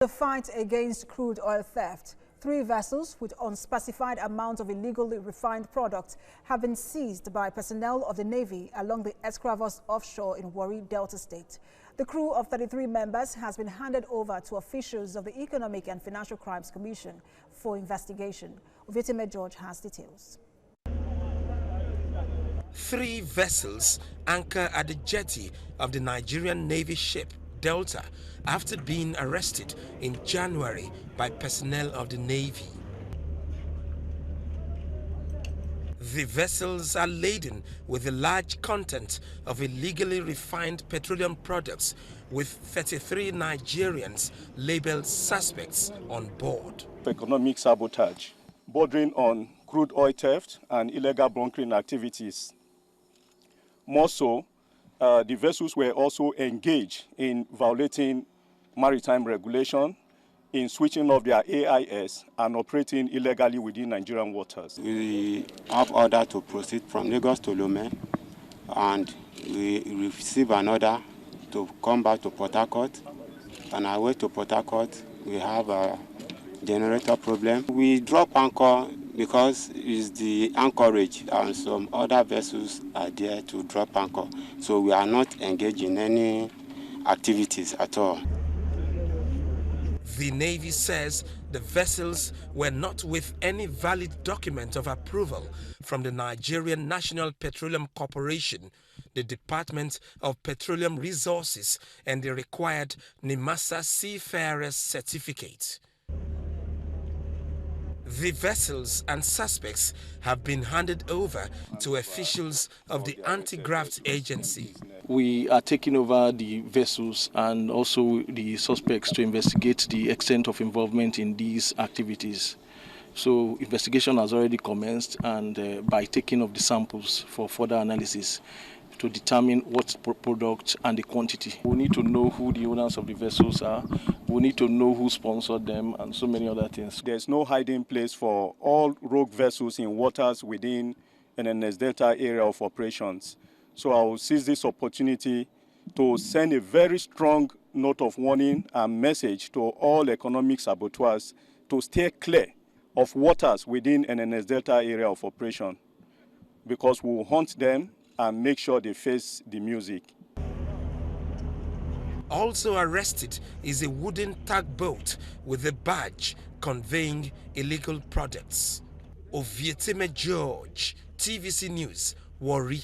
The fight against crude oil theft. 3 vessels with unspecified amounts of illegally refined products have been seized by personnel of the Navy along the Escravos offshore in Warri, Delta State. The crew of 33 members has been handed over to officials of the Economic and Financial Crimes Commission for investigation. Warri George has details. 3 vessels anchor at the jetty of the Nigerian Navy ship Delta after being arrested in January by personnel of the Navy. The vessels are laden with a large content of illegally refined petroleum products, with 33 Nigerians labeled suspects on board. Economic sabotage, bordering on crude oil theft and illegal bunkering activities. More so, the vessels were also engaged in violating maritime regulation, in switching off their AIS and operating illegally within Nigerian waters. We have order to proceed from Lagos to Lome, and we receive an order to come back to Port Harcourt. On our way to Port Harcourt, we have a generator problem. We drop anchor because it's the anchorage and some other vessels are there to drop anchor. So we are not engaged in any activities at all. The Navy says the vessels were not with any valid document of approval from the Nigerian National Petroleum Corporation, the Department of Petroleum Resources, and the required NIMASA Seafarers Certificate. The vessels and suspects have been handed over to officials of the Anti-Graft Agency. We are taking over the vessels and also the suspects to investigate the extent of involvement in these activities. So investigation has already commenced, and by taking of the samples for further analysis to determine what product and the quantity. We need to know who the owners of the vessels are. We need to know who sponsored them and so many other things. There's no hiding place for all rogue vessels in waters within NNS Delta area of operations. So I will seize this opportunity to send a very strong note of warning and message to all economic saboteurs to stay clear of waters within NNS Delta area of operation, because we will hunt them and make sure they face the music. Also arrested is a wooden tugboat with a badge conveying illegal products. Warri George, TVC News, Warri.